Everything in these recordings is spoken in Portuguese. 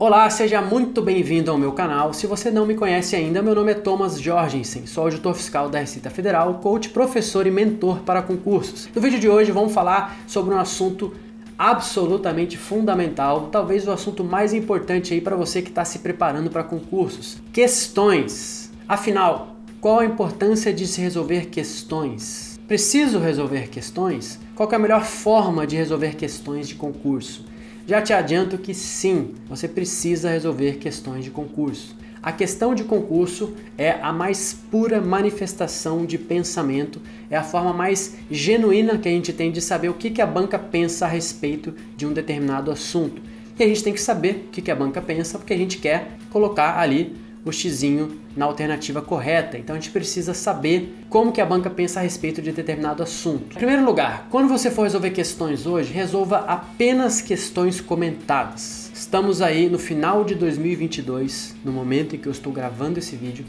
Olá, seja muito bem-vindo ao meu canal. Se você não me conhece ainda, meu nome é Thomas Jorgensen, sou auditor fiscal da Receita Federal, coach, professor e mentor para concursos. No vídeo de hoje vamos falar sobre um assunto absolutamente fundamental, talvez o assunto mais importante aí para você que está se preparando para concursos. Questões. Afinal, qual a importância de se resolver questões? Preciso resolver questões? Qual que é a melhor forma de resolver questões de concurso? Já te adianto que sim, você precisa resolver questões de concurso. A questão de concurso é a mais pura manifestação de pensamento, é a forma mais genuína que a gente tem de saber o que a banca pensa a respeito de um determinado assunto. E a gente tem que saber o que a banca pensa porque a gente quer colocar ali o xizinho na alternativa correta. Então a gente precisa saber como que a banca pensa a respeito de determinado assunto. Em primeiro lugar, quando você for resolver questões hoje, resolva apenas questões comentadas. Estamos aí no final de 2022, no momento em que eu estou gravando esse vídeo,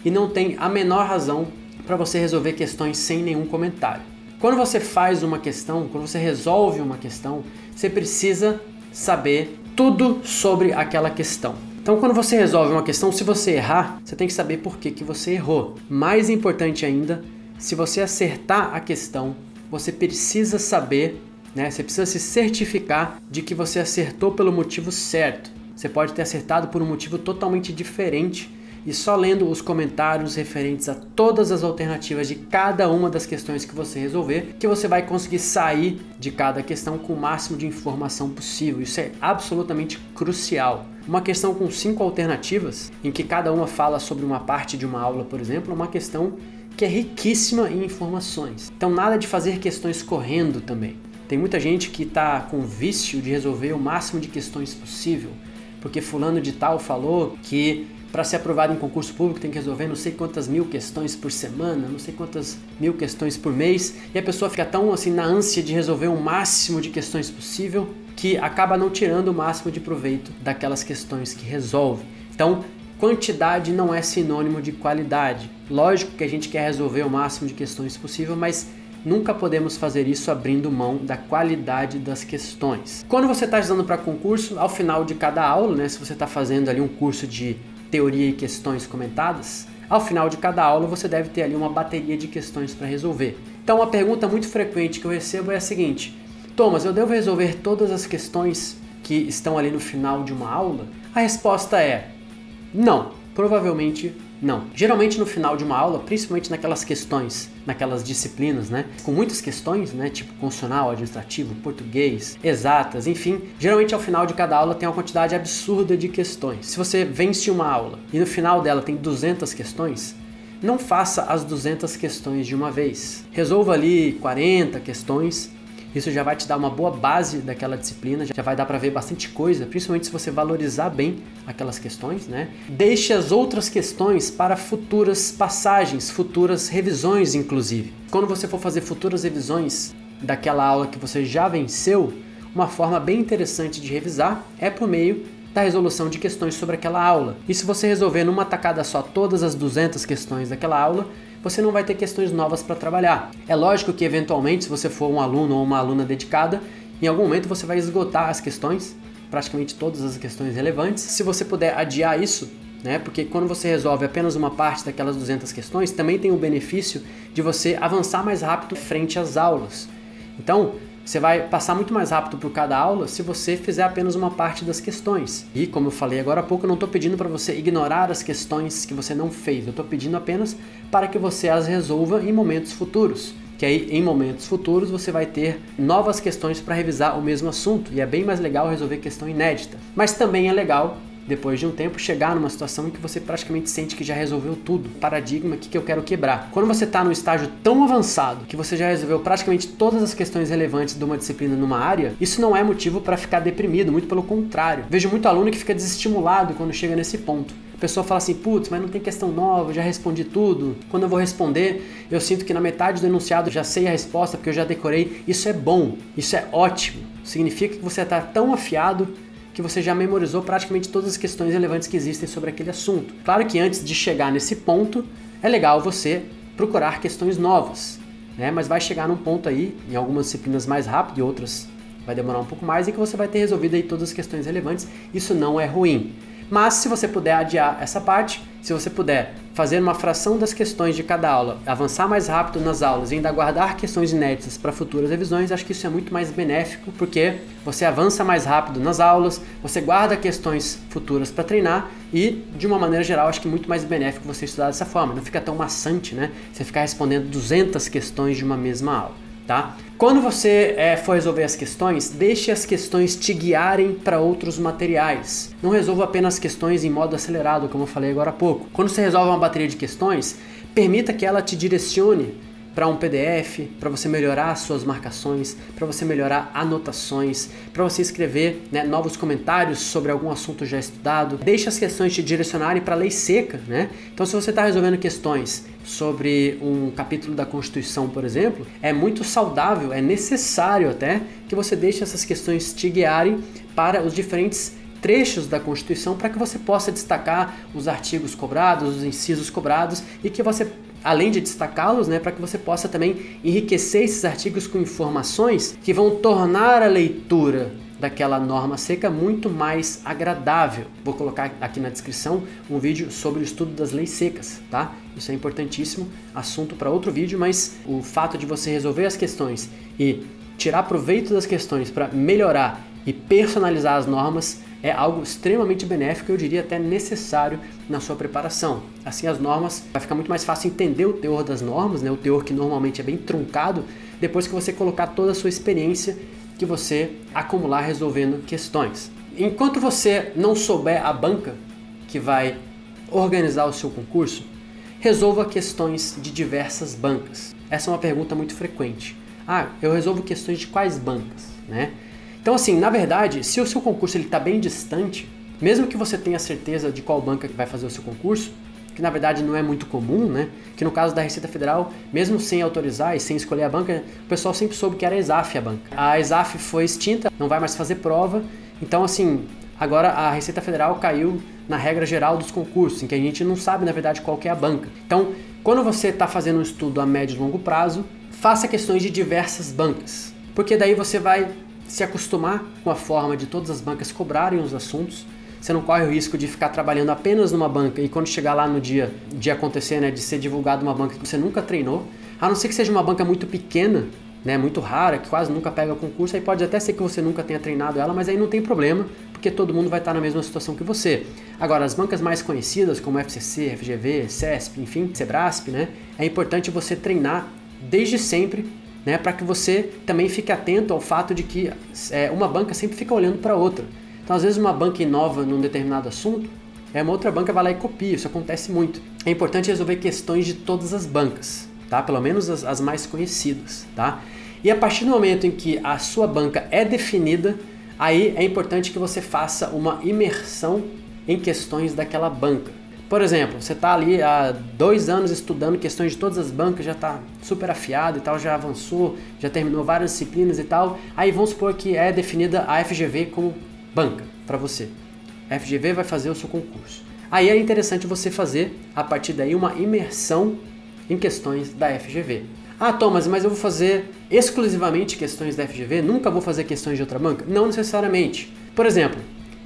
e não tem a menor razão para você resolver questões sem nenhum comentário. Quando você faz uma questão, quando você resolve uma questão, você precisa saber tudo sobre aquela questão. Então, quando você resolve uma questão, se você errar, você tem que saber por que você errou. Mais importante ainda, se você acertar a questão, você precisa saber, você precisa se certificar de que você acertou pelo motivo certo. Você pode ter acertado por um motivo totalmente diferente e só lendo os comentários referentes a todas as alternativas de cada uma das questões que você resolver, que você vai conseguir sair de cada questão com o máximo de informação possível. Isso é absolutamente crucial. Uma questão com 5 alternativas, em que cada uma fala sobre uma parte de uma aula, por exemplo, é uma questão que é riquíssima em informações. Então nada de fazer questões correndo também. Tem muita gente que está com vício de resolver o máximo de questões possível, porque fulano de tal falou que para ser aprovado em concurso público tem que resolver não sei quantas mil questões por semana, não sei quantas mil questões por mês, e a pessoa fica tão assim na ânsia de resolver o máximo de questões possível que acaba não tirando o máximo de proveito daquelas questões que resolve. Então, quantidade não é sinônimo de qualidade. Lógico que a gente quer resolver o máximo de questões possível, mas nunca podemos fazer isso abrindo mão da qualidade das questões. Quando você está estudando para concurso, ao final de cada aula, se você está fazendo ali um curso de teoria e questões comentadas, ao final de cada aula você deve ter ali uma bateria de questões para resolver. Então uma pergunta muito frequente que eu recebo é a seguinte: Thomas, eu devo resolver todas as questões que estão ali no final de uma aula? A resposta é não, provavelmente não. Geralmente no final de uma aula, principalmente naquelas questões, naquelas disciplinas, com muitas questões, tipo constitucional, administrativo, português, exatas, enfim, geralmente ao final de cada aula tem uma quantidade absurda de questões. Se você vence uma aula e no final dela tem 200 questões, não faça as 200 questões de uma vez. Resolva ali 40 questões. Isso já vai te dar uma boa base daquela disciplina, já vai dar para ver bastante coisa, principalmente se você valorizar bem aquelas questões, Deixe as outras questões para futuras passagens, futuras revisões, inclusive. Quando você for fazer futuras revisões daquela aula que você já venceu, uma forma bem interessante de revisar é por meio da resolução de questões sobre aquela aula. E se você resolver numa tacada só todas as 200 questões daquela aula, você não vai ter questões novas para trabalhar. É lógico que eventualmente, se você for um aluno ou uma aluna dedicada, em algum momento você vai esgotar as questões, praticamente todas as questões relevantes. Se você puder adiar isso, porque quando você resolve apenas uma parte daquelas 200 questões, também tem o benefício de você avançar mais rápido frente às aulas. Então, você vai passar muito mais rápido por cada aula se você fizer apenas uma parte das questões. E como eu falei agora há pouco, eu não estou pedindo para você ignorar as questões que você não fez. Eu estou pedindo apenas para que você as resolva em momentos futuros. Que aí, em momentos futuros, você vai ter novas questões para revisar o mesmo assunto. E é bem mais legal resolver questão inédita. Mas também é legal, depois de um tempo, chegar numa situação em que você praticamente sente que já resolveu tudo. Paradigma que eu quero quebrar. Quando você está num estágio tão avançado que você já resolveu praticamente todas as questões relevantes de uma disciplina numa área, isso não é motivo para ficar deprimido, muito pelo contrário. Vejo muito aluno que fica desestimulado quando chega nesse ponto. A pessoa fala assim, putz, mas não tem questão nova, eu já respondi tudo. Quando eu vou responder, eu sinto que na metade do enunciado eu já sei a resposta porque eu já decorei. Isso é bom, isso é ótimo. Significa que você está tão afiado que você já memorizou praticamente todas as questões relevantes que existem sobre aquele assunto. Claro que antes de chegar nesse ponto, é legal você procurar questões novas, mas vai chegar num ponto aí, em algumas disciplinas mais rápido e outras vai demorar um pouco mais e que você vai ter resolvido aí todas as questões relevantes. Isso não é ruim. Mas se você puder adiar essa parte, se você puder fazer uma fração das questões de cada aula, avançar mais rápido nas aulas e ainda guardar questões inéditas para futuras revisões, acho que isso é muito mais benéfico, porque você avança mais rápido nas aulas, você guarda questões futuras para treinar e, de uma maneira geral, acho que é muito mais benéfico você estudar dessa forma. Não fica tão maçante, né? Você ficar respondendo 200 questões de uma mesma aula. Tá? Quando você for resolver as questões, deixe as questões te guiarem para outros materiais. Não resolva apenas questões em modo acelerado, como eu falei agora há pouco. Quando você resolve uma bateria de questões, permita que ela te direcione para um PDF, para você melhorar as suas marcações, para você melhorar anotações, para você escrever, né, novos comentários sobre algum assunto já estudado. Deixe as questões te direcionarem para a lei seca, né? Então, se você está resolvendo questões sobre um capítulo da Constituição, por exemplo, é muito saudável, é necessário até que você deixe essas questões te guiarem para os diferentes trechos da Constituição, para que você possa destacar os artigos cobrados, os incisos cobrados e que você, além de destacá-los, né, para que você possa também enriquecer esses artigos com informações que vão tornar a leitura daquela norma seca muito mais agradável. Vou colocar aqui na descrição um vídeo sobre o estudo das leis secas, tá? Isso é importantíssimo, assunto para outro vídeo, mas o fato de você resolver as questões e tirar proveito das questões para melhorar e personalizar as normas é algo extremamente benéfico, eu diria até necessário na sua preparação. Assim as normas, vai ficar muito mais fácil entender o teor das normas, né? O teor que normalmente é bem truncado, depois que você colocar toda a sua experiência que você acumular resolvendo questões. Enquanto você não souber a banca que vai organizar o seu concurso, resolva questões de diversas bancas. Essa é uma pergunta muito frequente. Eu resolvo questões de quais bancas, né? Então, assim, na verdade, se o seu concurso está bem distante, mesmo que você tenha certeza de qual banca que vai fazer o seu concurso, que na verdade não é muito comum, né? Que no caso da Receita Federal, mesmo sem autorizar e sem escolher a banca, o pessoal sempre soube que era a ESAF a banca. A ESAF foi extinta, não vai mais fazer prova, então, assim, agora a Receita Federal caiu na regra geral dos concursos, em que a gente não sabe, na verdade, qual que é a banca. Então, quando você está fazendo um estudo a médio e longo prazo, faça questões de diversas bancas, porque daí você vai se acostumar com a forma de todas as bancas cobrarem os assuntos. Você não corre o risco de ficar trabalhando apenas numa banca e quando chegar lá no dia de acontecer, né, de ser divulgado uma banca que você nunca treinou, a não ser que seja uma banca muito pequena, né, muito rara, que quase nunca pega concurso, aí pode até ser que você nunca tenha treinado ela, mas aí não tem problema, porque todo mundo vai estar na mesma situação que você. Agora, as bancas mais conhecidas, como FCC, FGV, CESP, enfim, Sebrasp, né, é importante você treinar desde sempre, né, para que você também fique atento ao fato de que uma banca sempre fica olhando para outra. Então, às vezes, uma banca inova num determinado assunto, uma outra banca vai lá e copia, isso acontece muito. É importante resolver questões de todas as bancas, tá? Pelo menos as mais conhecidas, tá? E a partir do momento em que a sua banca é definida, aí é importante que você faça uma imersão em questões daquela banca. Por exemplo, você está ali há 2 anos estudando questões de todas as bancas, já está super afiado e tal, já avançou, já terminou várias disciplinas e tal. Aí vamos supor que é definida a FGV como banca para você. A FGV vai fazer o seu concurso. Aí é interessante você fazer, a partir daí, uma imersão em questões da FGV. Thomas, mas eu vou fazer exclusivamente questões da FGV? Nunca vou fazer questões de outra banca? Não necessariamente. Por exemplo,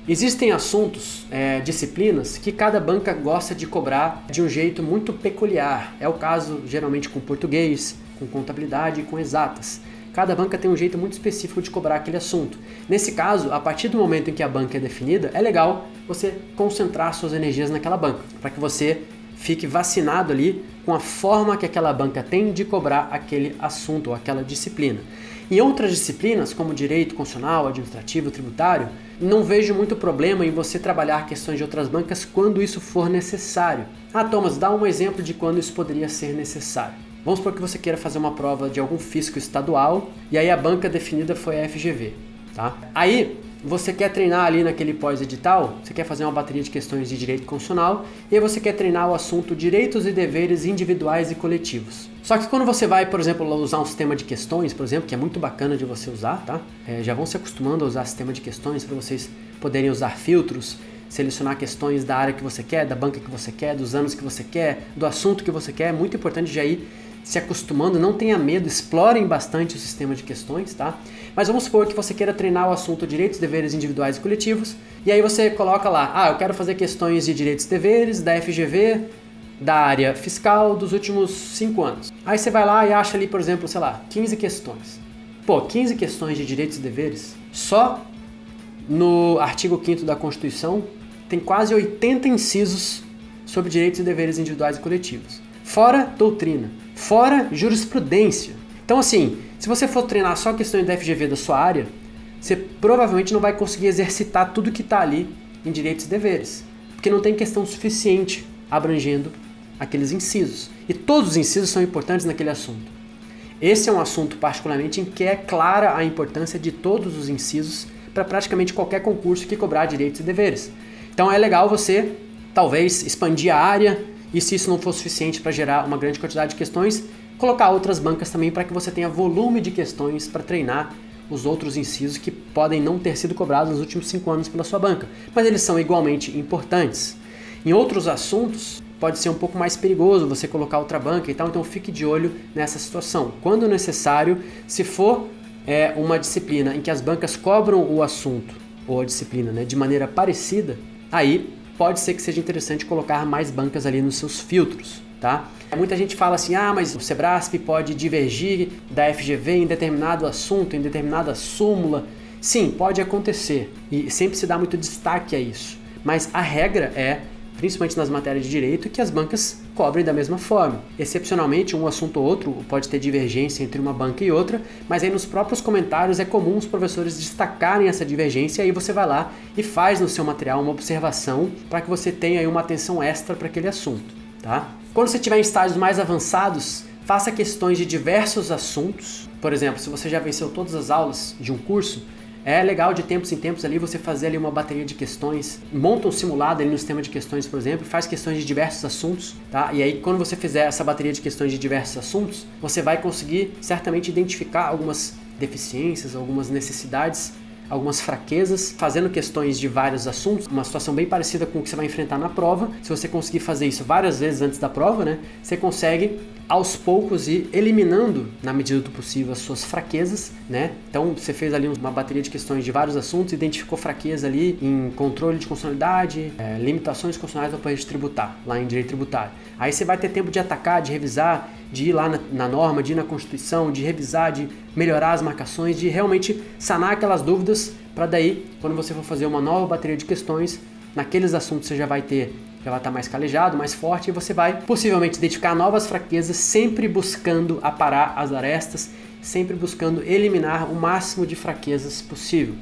existem assuntos, disciplinas, que cada banca gosta de cobrar de um jeito muito peculiar. É o caso, geralmente, com português, com contabilidade e com exatas. Cada banca tem um jeito muito específico de cobrar aquele assunto. Nesse caso, a partir do momento em que a banca é definida, é legal você concentrar suas energias naquela banca, para que você fique vacinado ali com a forma que aquela banca tem de cobrar aquele assunto ou aquela disciplina. Em outras disciplinas, como direito constitucional, administrativo, tributário, não vejo muito problema em você trabalhar questões de outras bancas quando isso for necessário. Thomas, dá um exemplo de quando isso poderia ser necessário. Vamos supor que você queira fazer uma prova de algum fisco estadual e aí a banca definida foi a FGV, tá? Aí você quer treinar ali naquele pós-edital, você quer fazer uma bateria de questões de direito constitucional e aí você quer treinar o assunto direitos e deveres individuais e coletivos. Só que quando você vai, por exemplo, usar um sistema de questões, por exemplo, que é muito bacana de você usar, tá? Já vão se acostumando a usar sistema de questões para vocês poderem usar filtros, selecionar questões da área que você quer, da banca que você quer, dos anos que você quer, do assunto que você quer. É muito importante já ir se acostumando, não tenha medo, explorem bastante o sistema de questões, tá? Mas vamos supor que você queira treinar o assunto direitos, deveres individuais e coletivos, e aí você coloca lá, eu quero fazer questões de direitos e deveres, da FGV, da área fiscal dos últimos 5 anos. Aí você vai lá e acha ali, por exemplo, sei lá, 15 questões. Pô, 15 questões de direitos e deveres, só no artigo 5º da Constituição tem quase 80 incisos sobre direitos e deveres individuais e coletivos. Fora doutrina, fora jurisprudência. Então assim, se você for treinar só questões da FGV da sua área, você provavelmente não vai conseguir exercitar tudo que está ali em direitos e deveres, porque não tem questão suficiente abrangendo aqueles incisos. E todos os incisos são importantes naquele assunto. Esse é um assunto particularmente em que é clara a importância de todos os incisos para praticamente qualquer concurso que cobrar direitos e deveres. Então é legal você, talvez, expandir a área e, se isso não for suficiente para gerar uma grande quantidade de questões, colocar outras bancas também para que você tenha volume de questões para treinar os outros incisos que podem não ter sido cobrados nos últimos 5 anos pela sua banca, mas eles são igualmente importantes. Em outros assuntos, pode ser um pouco mais perigoso você colocar outra banca e tal, então fique de olho nessa situação. Quando necessário, se for uma disciplina em que as bancas cobram o assunto ou a disciplina, né, de maneira parecida, aí pode ser que seja interessante colocar mais bancas ali nos seus filtros, tá? Muita gente fala assim, mas o Sebrasp pode divergir da FGV em determinado assunto, em determinada súmula. Sim, pode acontecer e sempre se dá muito destaque a isso, mas a regra é, principalmente nas matérias de direito, que as bancas cobrem da mesma forma. Excepcionalmente, um assunto ou outro pode ter divergência entre uma banca e outra, mas aí nos próprios comentários é comum os professores destacarem essa divergência, e aí você vai lá e faz no seu material uma observação para que você tenha aí uma atenção extra para aquele assunto, tá? Quando você estiver em estágios mais avançados, faça questões de diversos assuntos. Por exemplo, se você já venceu todas as aulas de um curso, é legal de tempos em tempos ali você fazer ali uma bateria de questões, monta um simulado ali no sistema de questões, por exemplo, faz questões de diversos assuntos, tá? E aí quando você fizer essa bateria de questões de diversos assuntos, você vai conseguir certamente identificar algumas deficiências, algumas necessidades, algumas fraquezas, fazendo questões de vários assuntos, uma situação bem parecida com o que você vai enfrentar na prova. Se você conseguir fazer isso várias vezes antes da prova, né, você consegue aos poucos ir eliminando, na medida do possível, as suas fraquezas, né? Então você fez ali uma bateria de questões de vários assuntos, identificou fraqueza ali em controle de constitucionalidade, limitações constitucionais do país tributar, lá em direito tributário. Aí você vai ter tempo de atacar, de revisar, de ir lá na norma, de ir na Constituição, de revisar, de melhorar as marcações, de realmente sanar aquelas dúvidas, para daí, quando você for fazer uma nova bateria de questões, naqueles assuntos você já vai estar mais calejado, mais forte, e você vai possivelmente identificar novas fraquezas, sempre buscando aparar as arestas, sempre buscando eliminar o máximo de fraquezas possível.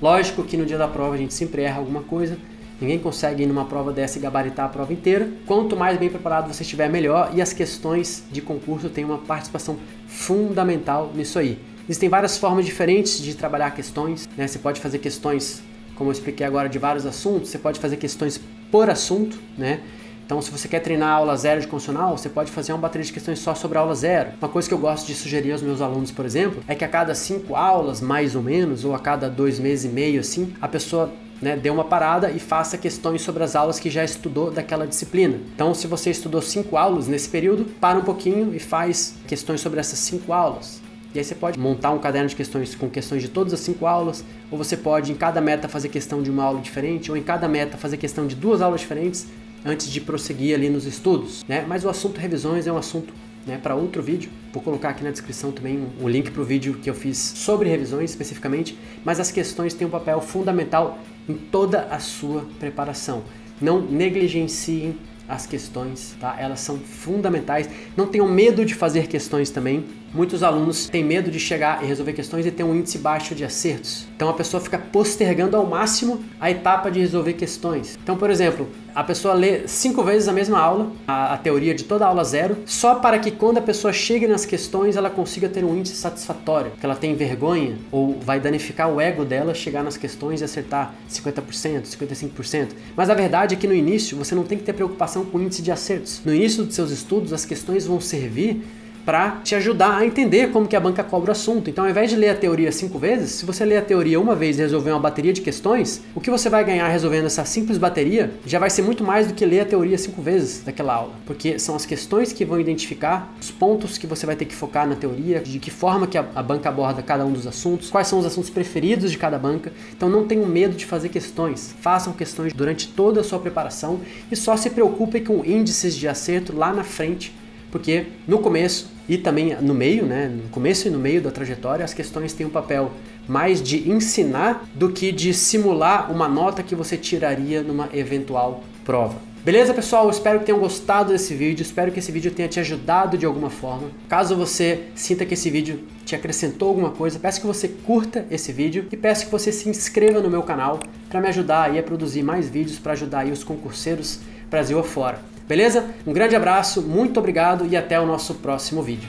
Lógico que no dia da prova a gente sempre erra alguma coisa, ninguém consegue ir numa prova dessa e gabaritar a prova inteira. Quanto mais bem preparado você estiver, melhor, e as questões de concurso têm uma participação fundamental nisso aí. Existem várias formas diferentes de trabalhar questões, né? Você pode fazer questões, como eu expliquei agora, de vários assuntos, você pode fazer questões por assunto, né? Então, se você quer treinar a aula 0 de constitucional, você pode fazer uma bateria de questões só sobre a aula 0. Uma coisa que eu gosto de sugerir aos meus alunos, por exemplo, é que a cada 5 aulas, mais ou menos, ou a cada 2 meses e meio, assim, a pessoa, né, dê uma parada e faça questões sobre as aulas que já estudou daquela disciplina. Então, se você estudou 5 aulas nesse período, para um pouquinho e faz questões sobre essas 5 aulas. E aí você pode montar um caderno de questões com questões de todas as 5 aulas, ou você pode em cada meta fazer questão de uma aula diferente, ou em cada meta fazer questão de 2 aulas diferentes antes de prosseguir ali nos estudos, né? Mas o assunto revisões é um assunto, né, para outro vídeo. Vou colocar aqui na descrição também um link para o vídeo que eu fiz sobre revisões especificamente, mas as questões têm um papel fundamental em toda a sua preparação. Não negligenciem as questões, tá? Elas são fundamentais. Não tenham medo de fazer questões também. Muitos alunos têm medo de chegar e resolver questões e ter um índice baixo de acertos. Então a pessoa fica postergando ao máximo a etapa de resolver questões. Então, por exemplo, a pessoa lê 5 vezes a mesma aula, a teoria de toda a aula 0, só para que quando a pessoa chegue nas questões ela consiga ter um índice satisfatório, que ela tem vergonha ou vai danificar o ego dela chegar nas questões e acertar 50%, 55%. Mas a verdade é que no início você não tem que ter preocupação com o índice de acertos. No início dos seus estudos as questões vão servir para te ajudar a entender como que a banca cobra o assunto. Então, ao invés de ler a teoria 5 vezes, se você ler a teoria uma vez e resolver uma bateria de questões, o que você vai ganhar resolvendo essa simples bateria já vai ser muito mais do que ler a teoria 5 vezes daquela aula, porque são as questões que vão identificar os pontos que você vai ter que focar na teoria, de que forma que a banca aborda cada um dos assuntos, quais são os assuntos preferidos de cada banca. Então não tenham medo de fazer questões, façam questões durante toda a sua preparação e só se preocupem com índices de acerto lá na frente, porque no começo e também no meio, no começo e no meio da trajetória, as questões têm um papel mais de ensinar do que de simular uma nota que você tiraria numa eventual prova. Beleza, pessoal? Eu espero que tenham gostado desse vídeo, espero que esse vídeo tenha te ajudado de alguma forma. Caso você sinta que esse vídeo te acrescentou alguma coisa, peço que você curta esse vídeo e peço que você se inscreva no meu canal para me ajudar aí a produzir mais vídeos, para ajudar aí os concurseiros Brasil afora. Beleza? Um grande abraço, muito obrigado e até o nosso próximo vídeo.